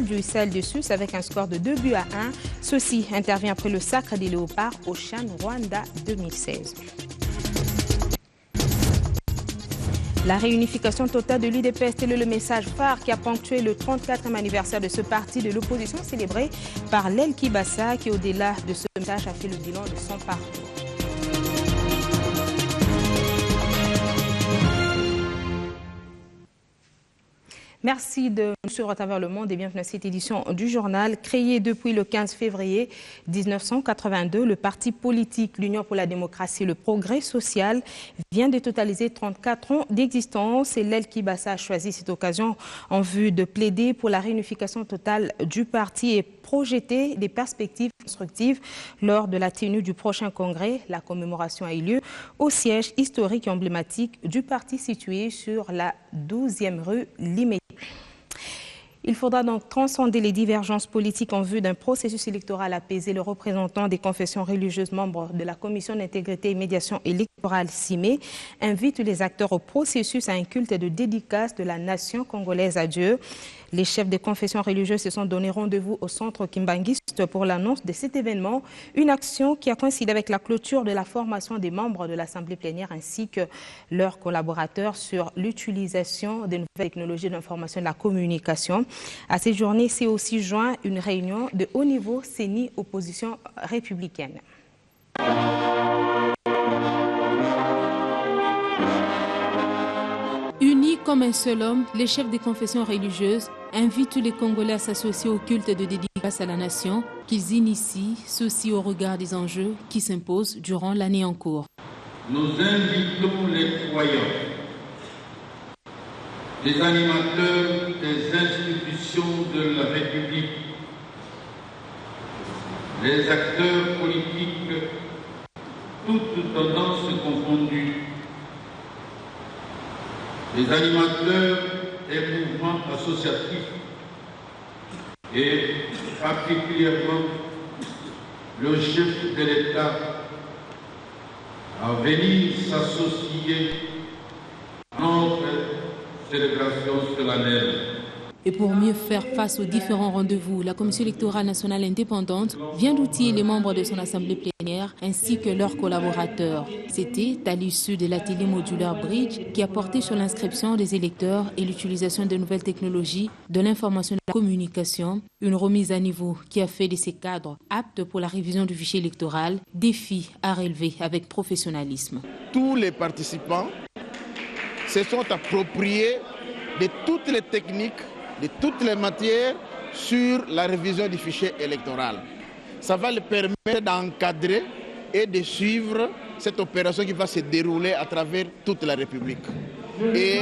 du Sahel du Sus avec un score de 2-1. Ceci intervient après le sacre des Léopards au Chan Rwanda 2016. La réunification totale de l'UDPS, tel est le message phare qui a ponctué le 34e anniversaire de ce parti de l'opposition célébré par Lel Kibasa qui, au-delà de ce message, a fait le bilan de son parcours. Merci de nous suivre à travers le monde et bienvenue à cette édition du journal. Créé depuis le 15 février 1982, le parti politique l'Union pour la démocratie et le progrès social vient de totaliser 34 ans d'existence et Lel Kibasa a choisi cette occasion en vue de plaider pour la réunification totale du parti et projeter des perspectives constructives lors de la tenue du prochain congrès. La commémoration a eu lieu au siège historique et emblématique du parti situé sur la 12e rue Limédy. Il faudra donc transcender les divergences politiques en vue d'un processus électoral apaisé. Le représentant des confessions religieuses, membre de la Commission d'intégrité et médiation électorale CIME, invite les acteurs au processus à un culte de dédicace de la nation congolaise à Dieu. Les chefs des confessions religieuses se sont donné rendez-vous au centre Kimbanguiste pour l'annonce de cet événement, une action qui a coïncidé avec la clôture de la formation des membres de l'Assemblée plénière ainsi que leurs collaborateurs sur l'utilisation des nouvelles technologies d'information et de la communication. À cette journée, s'est aussi joint une réunion de haut niveau CENI opposition républicaine. Unis comme un seul homme, les chefs des confessions religieuses invitent tous les Congolais à s'associer au culte de dédicace à la nation, qu'ils initient, ceci au regard des enjeux qui s'imposent durant l'année en cours. Nous invitons les croyants, les animateurs des institutions de la République, les acteurs politiques, toutes tendances confondues, les animateurs des mouvements associatifs et particulièrement le chef de l'État à venir s'associer à notre célébration solennelle. Et pour mieux faire face aux différents rendez-vous, la Commission électorale nationale indépendante vient d'outiller les membres de son assemblée plénière ainsi que leurs collaborateurs. C'était à l'issue de l'atelier modulaire Bridge qui a porté sur l'inscription des électeurs et l'utilisation de nouvelles technologies de l'information et de la communication, une remise à niveau qui a fait de ces cadres aptes pour la révision du fichier électoral, défi à relever avec professionnalisme. Tous les participants se sont appropriés de toutes les techniques, de toutes les matières sur la révision du fichier électoral. Ça va leur permettre d'encadrer et de suivre cette opération qui va se dérouler à travers toute la République. Et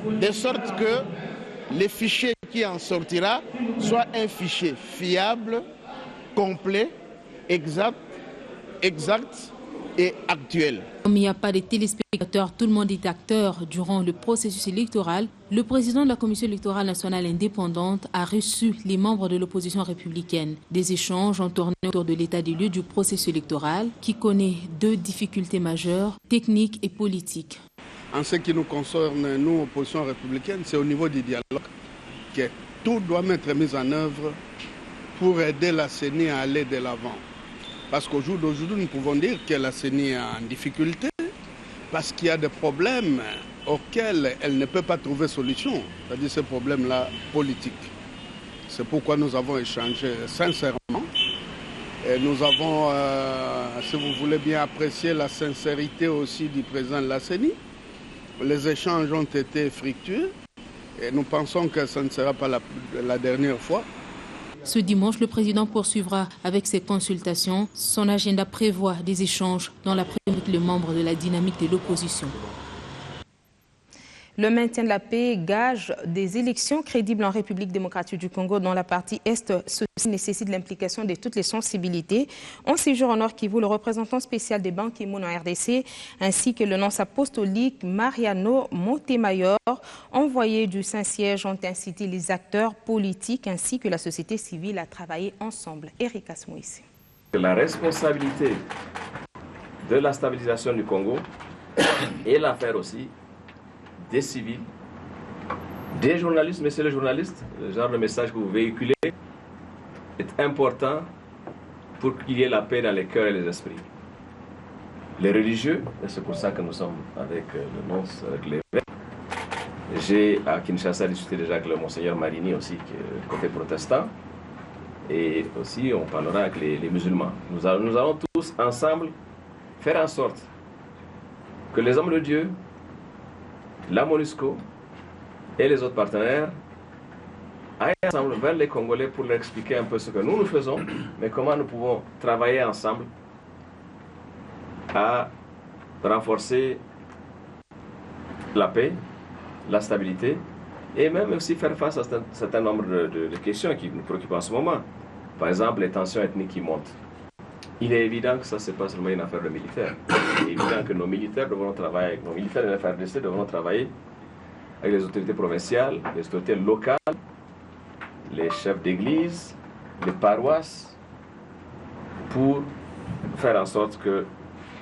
de sorte que le fichier qui en sortira soit un fichier fiable, complet, exact et actuel. Comme il n'y a pas de téléspectateurs, tout le monde est acteur durant le processus électoral. Le président de la Commission électorale nationale indépendante a reçu les membres de l'opposition républicaine. Des échanges ont tourné autour de l'état des lieux du processus électoral qui connaît deux difficultés majeures, techniques et politiques. En ce qui nous concerne, nous, opposition républicaine, c'est au niveau du dialogue que tout doit être mis en œuvre pour aider la CENI à aller de l'avant. Parce qu'au jour d'aujourd'hui, nous pouvons dire que la CENI est en difficulté parce qu'il y a des problèmes auxquels elle ne peut pas trouver solution, c'est-à-dire ces problèmes-là politiques. C'est pourquoi nous avons échangé sincèrement. Et nous avons, si vous voulez bien apprécier la sincérité aussi du président de la CENI. Les échanges ont été fructueux et nous pensons que ce ne sera pas la dernière fois. Ce dimanche, le président poursuivra avec ses consultations. Son agenda prévoit des échanges dans l'après-midi avec les membres de la dynamique de l'opposition. Le maintien de la paix gage des élections crédibles en République démocratique du Congo dans la partie Est. Ceci nécessite l'implication de toutes les sensibilités. En séjour en Nord Kivu, le représentant spécial des Ban Ki-moon en RDC, ainsi que le nonce apostolique Mariano Montemayor, envoyé du Saint-Siège, ont incité les acteurs politiques ainsi que la société civile à travailler ensemble. Eric Asmoïsi. La responsabilité de la stabilisation du Congo et l'affaire aussi des civils, des journalistes, messieurs les journalistes, le genre de message que vous véhiculez, est important pour qu'il y ait la paix dans les cœurs et les esprits. Les religieux, et c'est pour ça que nous sommes avec le nonce, avec l'évêque. J'ai à Kinshasa discuté déjà avec le monseigneur Marini aussi, qui est côté protestant. Et aussi, on parlera avec les musulmans. Nous allons tous ensemble faire en sorte que les hommes de Dieu, la MONUSCO et les autres partenaires aillent ensemble vers les Congolais pour leur expliquer un peu ce que nous faisons, mais comment nous pouvons travailler ensemble à renforcer la paix, la stabilité, et même aussi faire face à un certain nombre de questions qui nous préoccupent en ce moment. Par exemple, les tensions ethniques qui montent. Il est évident que ça, ce n'est pas seulement une affaire de militaires. Il est évident que nos militaires devront travailler, nos militaires de la FARDC devront travailler avec les autorités provinciales, les autorités locales, les chefs d'église, les paroisses, pour faire en sorte que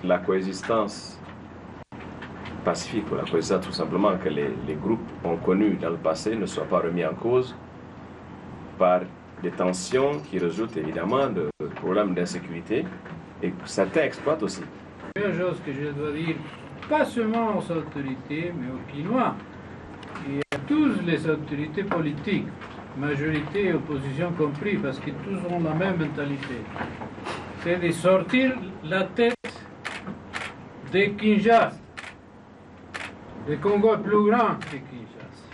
la coexistence pacifique, ou la coexistence tout simplement que les groupes ont connue dans le passé ne soit pas remis en cause par des tensions qui résultent évidemment de problèmes d'insécurité et que certains exploitent aussi. La première chose que je dois dire, pas seulement aux autorités, mais aux Quinois, et à toutes les autorités politiques, majorité et opposition compris, parce que tous ont la même mentalité, c'est de sortir la tête de Kinshasa. Le Congo est plus grand que Kinshasa.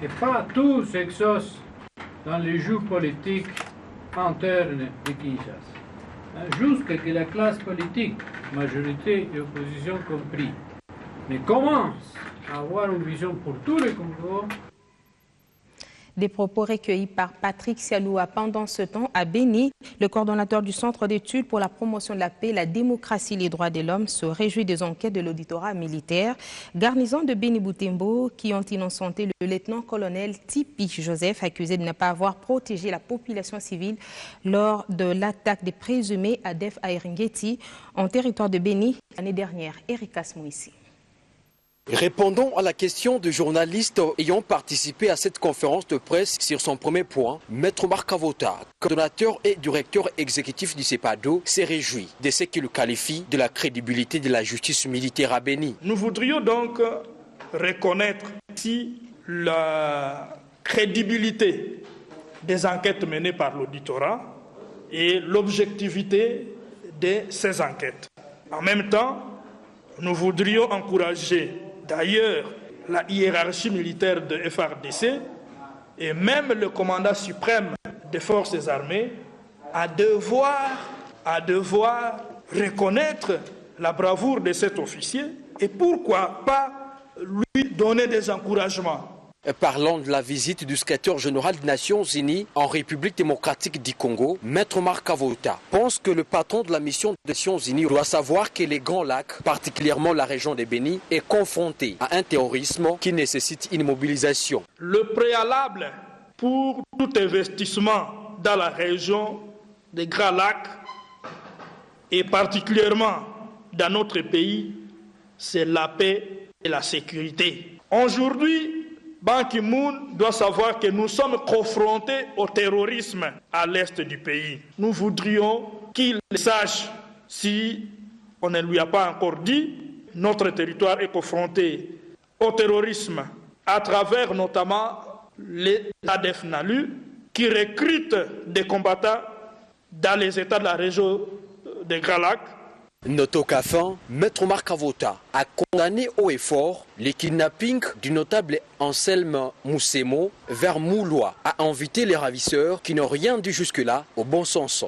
Et pas tout s'exauce dans les jeux politiques internes de Kinshasa. Jusqu'à que la classe politique, majorité et opposition compris, mais commence à avoir une vision pour tout le Congo. Des propos recueillis par Patrick Sialoua. Pendant ce temps, à Béni, le coordonnateur du Centre d'études pour la promotion de la paix, la démocratie et les droits de l'homme se réjouit des enquêtes de l'auditorat militaire. Garnison de Béni-Boutembo qui ont innocenté le lieutenant-colonel Tipi Joseph, accusé de ne pas avoir protégé la population civile lors de l'attaque des présumés à Def Aïringeti en territoire de Béni l'année dernière. Eric Asmoissi. Répondant à la question du journaliste ayant participé à cette conférence de presse sur son premier point, Maître Marc Avota, coordonnateur et directeur exécutif du CEPADO, s'est réjoui de ce qu'il qualifie de la crédibilité de la justice militaire à Béni. Nous voudrions donc reconnaître ici la crédibilité des enquêtes menées par l'auditorat et l'objectivité de ces enquêtes. En même temps, nous voudrions encourager d'ailleurs la hiérarchie militaire de FARDC et même le commandant suprême des forces armées à devoir reconnaître la bravoure de cet officier et pourquoi pas lui donner des encouragements. Parlant de la visite du secrétaire général des Nations Unies en République démocratique du Congo, Maître Marc Avota pense que le patron de la mission des Nations Unies doit savoir que les Grands Lacs, particulièrement la région de Béni, est confrontée à un terrorisme qui nécessite une mobilisation. Le préalable pour tout investissement dans la région des Grands Lacs et particulièrement dans notre pays, c'est la paix et la sécurité. Aujourd'hui, Ban Ki-moon doit savoir que nous sommes confrontés au terrorisme à l'est du pays. Nous voudrions qu'il sache, si on ne lui a pas encore dit, notre territoire est confronté au terrorisme à travers notamment les ADF NALU qui recrutent des combattants dans les États de la région des Grands Lacs. Notons qu'à fin, Maître Marc Avota a condamné haut et fort le kidnapping du notable Anselme Moussemo vers Moulois, a invité les ravisseurs qui n'ont rien dit jusque-là au bon sens.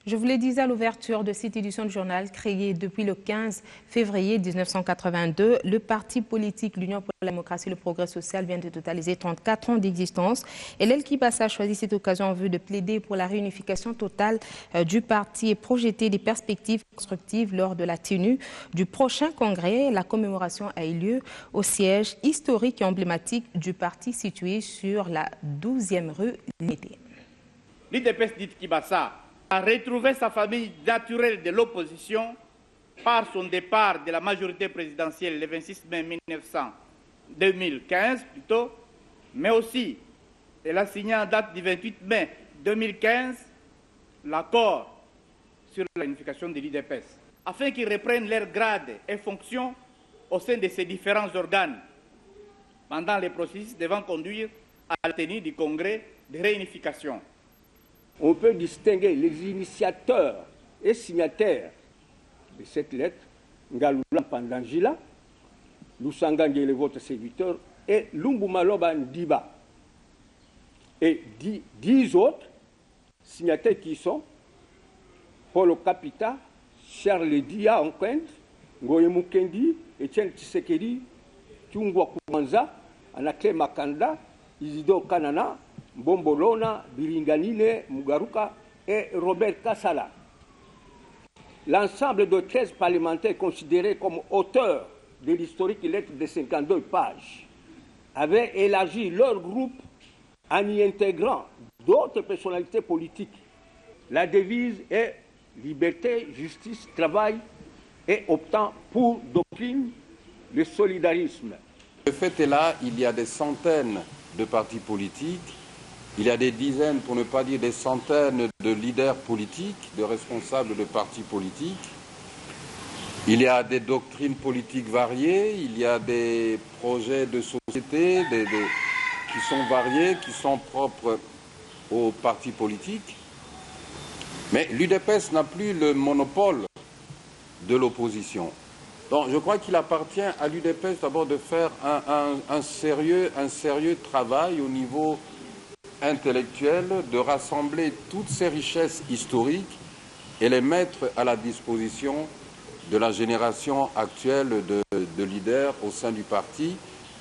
Je vous l'ai dit à l'ouverture de cette édition du journal, créé depuis le 15 février 1982, le parti politique l'Union pour la démocratie et le progrès social vient de totaliser 34 ans d'existence. Et l'aile qui passe a choisi cette occasion en vue de plaider pour la réunification totale du parti et projeter des perspectives constructives lors de la tenue du prochain congrès. La commémoration a eu lieu au siège historique et emblématique du parti situé sur la 12e rue L'Unité. L'UDPS dit Kibassa a retrouvé sa famille naturelle de l'opposition par son départ de la majorité présidentielle le 26 mai 2015 plutôt, mais aussi Elle a signé en date du 28 mai 2015 l'accord sur la unification de l'UDPS, afin qu'ils reprennent leurs grades et fonctions au sein de ces différents organes, pendant les processus devant conduire à la tenue du congrès de réunification. On peut distinguer les initiateurs et signataires de cette lettre, Ngalula Pandangila, Lusanga Ngele, votre serviteur, et Lumbu Maloba Ndiba. Et 10 autres signataires qui sont Paulo Capita, Charles Dia Onkwent, Ngoye Mukendi, Etienne Tshisekedi, Tungwa Koumanza, Anakle Makanda, Isidore Kanana, Bombolona, Biringanine, Mugaruka et Robert Kassala. L'ensemble de 13 parlementaires considérés comme auteurs de l'historique lettre de 52 pages avaient élargi leur groupe en y intégrant d'autres personnalités politiques. La devise est liberté, justice, travail et optant pour doctrine le solidarisme. Le fait est là, il y a des centaines de partis politiques, il y a des dizaines, pour ne pas dire des centaines de leaders politiques, de responsables de partis politiques. Il y a des doctrines politiques variées, il y a des projets de société qui sont variés, qui sont propres aux partis politiques. Mais l'UDPS n'a plus le monopole de l'opposition. Donc je crois qu'il appartient à l'UDPS d'abord de faire un sérieux travail au niveau intellectuel, de rassembler toutes ces richesses historiques et les mettre à la disposition de la génération actuelle de leaders au sein du parti,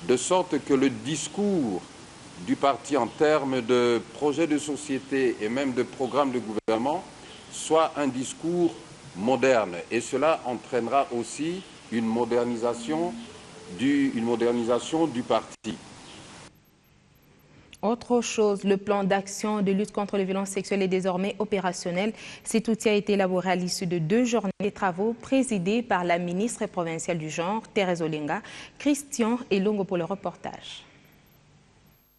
de sorte que le discours du parti en termes de projet de société et même de programme de gouvernement soit un discours moderne. Et cela entraînera aussi une modernisation du parti. Autre chose, le plan d'action de lutte contre les violences sexuelles est désormais opérationnel. Cet outil a été élaboré à l'issue de 2 journées de travaux présidés par la ministre provinciale du genre, Thérèse Olenga. Christian Elongo pour le reportage.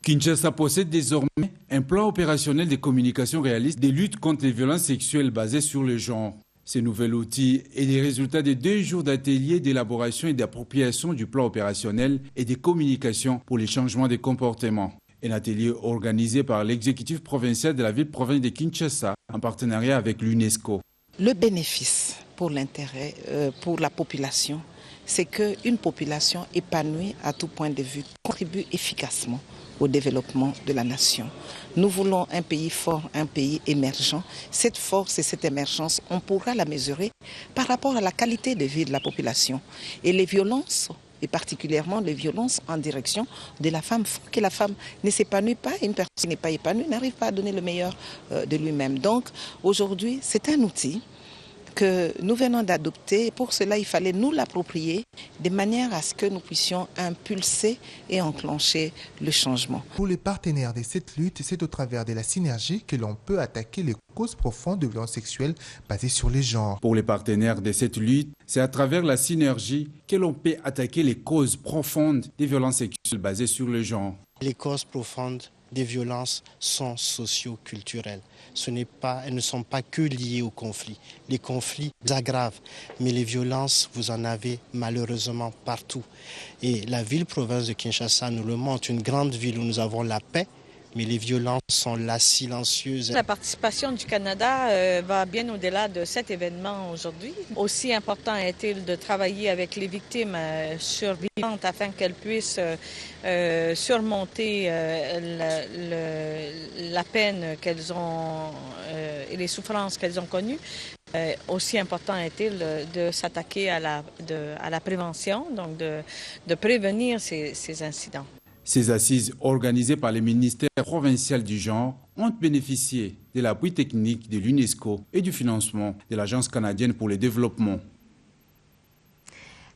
Kinshasa possède désormais un plan opérationnel de communication réaliste de lutte contre les violences sexuelles basées sur le genre. Ce nouvel outil est le résultat de 2 jours d'ateliers d'élaboration et d'appropriation du plan opérationnel et de communication pour les changements de comportement. Un atelier organisé par l'exécutif provincial de la ville-province de Kinshasa en partenariat avec l'UNESCO. Le bénéfice pour l'intérêt, pour la population, c'est qu'une population épanouie à tout point de vue contribue efficacement au développement de la nation. Nous voulons un pays fort, un pays émergent. Cette force et cette émergence, on pourra la mesurer par rapport à la qualité de vie de la population. Et les violences, et particulièrement les violences en direction de la femme, font que la femme ne s'épanouit pas. Une personne qui n'est pas épanouie n'arrive pas à donner le meilleur de lui-même. Donc aujourd'hui, c'est un outil que nous venons d'adopter. Pour cela, il fallait nous l'approprier de manière à ce que nous puissions impulser et enclencher le changement. Pour les partenaires de cette lutte, c'est au travers de la synergie que l'on peut attaquer les causes profondes de violences sexuelles basées sur les genres. Pour les partenaires de cette lutte, c'est à travers la synergie que l'on peut attaquer les causes profondes des violences sexuelles basées sur le genre. Les causes profondes des violences sont socio-culturelles. Elles ne sont pas que liées au conflit. Les conflits aggravent, mais les violences, vous en avez malheureusement partout. Et la ville-province de Kinshasa nous le montre, une grande ville où nous avons la paix, mais les violences sont là, silencieuses. La participation du Canada va bien au-delà de cet événement aujourd'hui. Aussi important est-il de travailler avec les victimes survivantes afin qu'elles puissent surmonter la peine qu'elles ont et les souffrances qu'elles ont connues. Aussi important est-il de s'attaquer à la prévention, donc de prévenir ces incidents. Ces assises organisées par le ministère provincial du genre ont bénéficié de l'appui technique de l'UNESCO et du financement de l'Agence canadienne pour le développement.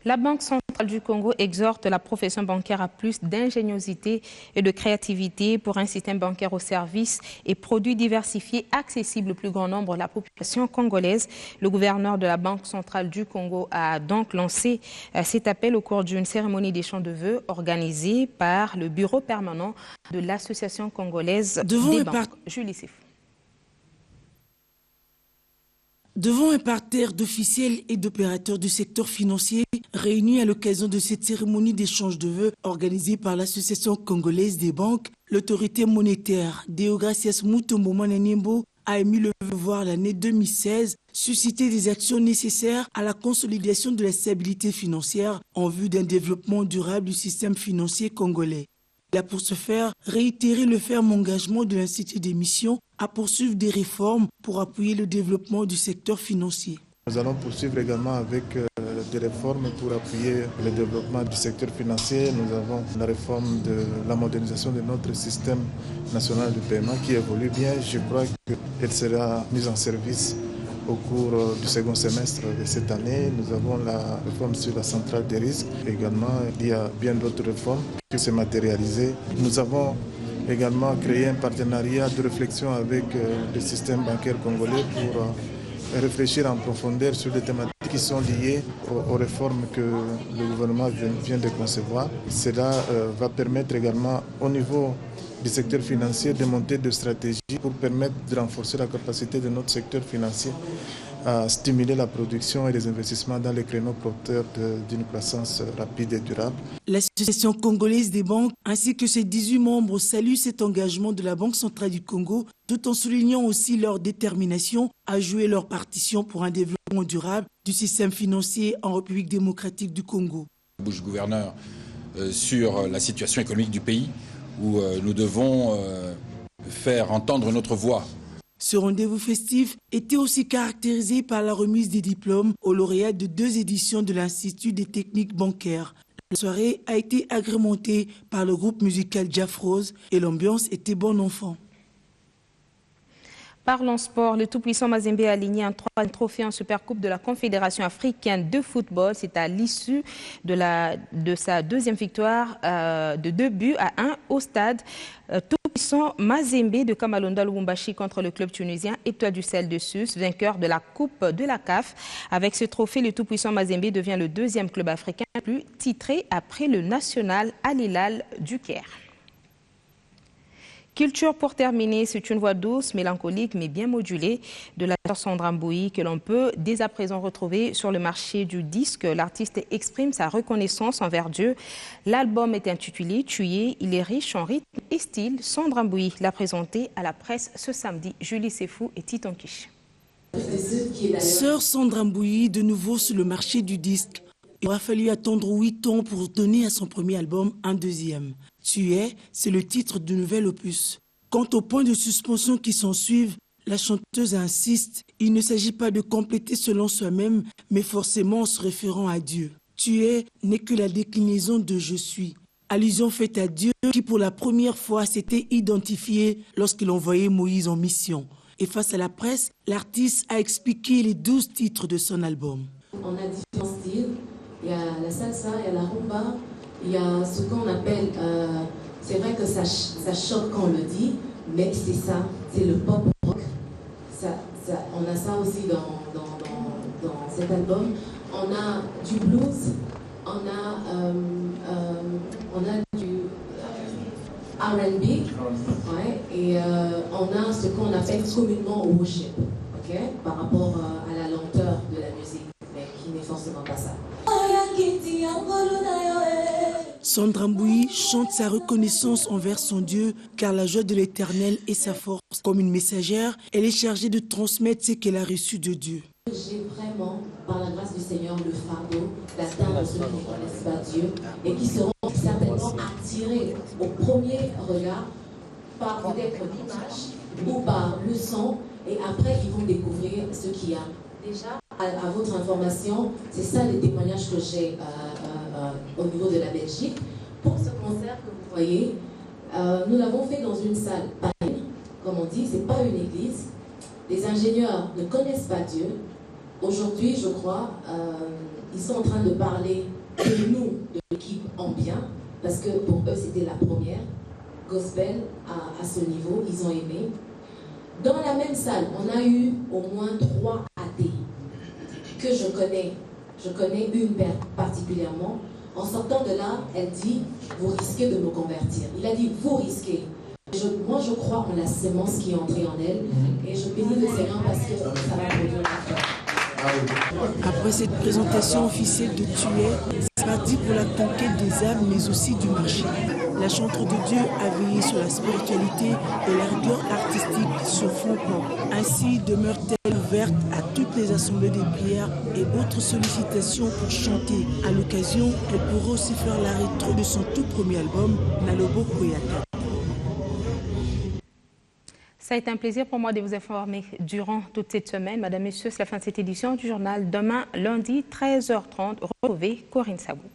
La Banque centrale centrale du Congo exhorte la profession bancaire à plus d'ingéniosité et de créativité pour un système bancaire au service et produits diversifiés accessibles au plus grand nombre de la population congolaise. Le gouverneur de la Banque centrale du Congo a donc lancé cet appel au cours d'une cérémonie des chants de vœux organisée par le bureau permanent de l'Association congolaise des banques. Julie Sifou. Devant un parterre d'officiels et d'opérateurs du secteur financier réunis à l'occasion de cette cérémonie d'échange de vœux organisée par l'Association congolaise des banques, l'autorité monétaire Deogracias Mutombo Mwananimbo a émis le vœu voir l'année 2016 susciter des actions nécessaires à la consolidation de la stabilité financière en vue d'un développement durable du système financier congolais. Il a pour ce faire réitéré le ferme engagement de l'Institut des missions à poursuivre des réformes pour appuyer le développement du secteur financier. Nous allons poursuivre également avec des réformes pour appuyer le développement du secteur financier. Nous avons la réforme de la modernisation de notre système national de paiement qui évolue bien. Je crois qu'elle sera mise en service au cours du second semestre de cette année. Nous avons la réforme sur la centrale des risques. Également, il y a bien d'autres réformes qui se matérialisent. Nous avons également créé un partenariat de réflexion avec le système bancaire congolais pour réfléchir en profondeur sur des thématiques qui sont liées aux réformes que le gouvernement vient de concevoir. Cela va permettre également au niveau du secteur financier de monter des stratégies pour permettre de renforcer la capacité de notre secteur financier à stimuler la production et les investissements dans les créneaux porteurs d'une croissance rapide et durable. L'Association congolaise des banques ainsi que ses 18 membres saluent cet engagement de la Banque centrale du Congo, tout en soulignant aussi leur détermination à jouer leur partition pour un développement durable du système financier en République démocratique du Congo. Bouche gouverneur sur la situation économique du pays où nous devons faire entendre notre voix. Ce rendez-vous festif était aussi caractérisé par la remise des diplômes aux lauréats de 2 éditions de l'Institut des techniques bancaires. La soirée a été agrémentée par le groupe musical Jafrose et l'ambiance était bon enfant. Parlons sport, le tout-puissant Mazembe a aligné un 3e trophée en Supercoupe de la Confédération africaine de football. C'est à l'issue de sa 2e victoire de 2-1 au stade. Tout-puissant Mazembe de Kamalonda Lubumbashi contre le club tunisien Étoile du Sahel de Sus, vainqueur de la Coupe de la CAF. Avec ce trophée, le tout-puissant Mazembe devient le 2e club africain le plus titré après le national Al Hilal du Caire. Culture pour terminer, c'est une voix douce, mélancolique mais bien modulée de la Sandra Mbouyi que l'on peut dès à présent retrouver sur le marché du disque. L'artiste exprime sa reconnaissance envers Dieu. L'album est intitulé Tuer, il est riche en rythme et style. Sandra Mbouyi l'a présenté à la presse ce samedi. Julie Sefou et Titon Kish. Sœur Sandra Mbouyi de nouveau sur le marché du disque. Il aura fallu attendre 8 ans pour donner à son premier album un 2e. Tuer, c'est le titre du nouvel opus. Quant aux points de suspension qui s'en suivent, la chanteuse insiste, il ne s'agit pas de compléter selon soi-même, mais forcément en se référant à Dieu. Tuer n'est que la déclinaison de je suis. Allusion faite à Dieu qui pour la première fois s'était identifié lorsqu'il envoyait Moïse en mission. Et face à la presse, l'artiste a expliqué les 12 titres de son album. On a différents styles. Il y a la salsa, il y a la rumba, il y a ce qu'on appelle, c'est vrai que ça choque quand on le dit, mais c'est ça, c'est le pop rock. On a ça aussi dans cet album. On a du blues, on a du R&B, ouais, et on a ce qu'on appelle communément worship, okay, par rapport à la lenteur de la musique, mais qui n'est forcément pas ça. Sandra Mbouyi chante sa reconnaissance envers son Dieu car la joie de l'Éternel est sa force. Comme une messagère, elle est chargée de transmettre ce qu'elle a reçu de Dieu. J'ai vraiment, par la grâce du Seigneur, le fardeau d'atteindre ceux qui ne connaissent pas Dieu et qui seront certainement attirés au premier regard par peut-être l'image ou par le son et après ils vont découvrir ce qu'il y a. Déjà, à votre information, c'est ça les témoignages que j'ai au niveau de la Belgique. Pour ce concert que vous voyez, nous l'avons fait dans une salle païenne, comme on dit, c'est pas une église. Les ingénieurs ne connaissent pas Dieu. Aujourd'hui, je crois, ils sont en train de parler et nous, de l'équipe Ambien, parce que pour eux, c'était la première. Gospel à ce niveau, ils ont aimé. Dans la même salle, on a eu au moins 3 athées que je connais. Je connais une particulièrement. En sortant de là, elle dit, vous risquez de me convertir. Il a dit, vous risquez. Moi, je crois en la sémence qui est entrée en elle. Et je bénis le Seigneur parce que ça va produire la foi. Après cette présentation officielle de Tuet, c'est parti pour la conquête des âmes, mais aussi du marché. La chantre de Dieu a veillé sur la spiritualité et la rigueur artistique sur fond pop. Ainsi demeure-t-elle ouverte à toutes les assemblées de prières et autres sollicitations pour chanter. À l'occasion, elle pourra aussi faire la rétro de son tout premier album, Nalobo Koyata. Ça a été un plaisir pour moi de vous informer durant toute cette semaine. Madame, Messieurs, c'est la fin de cette édition du journal. Demain, lundi, 13h30, retrouvez Corinne Sabou.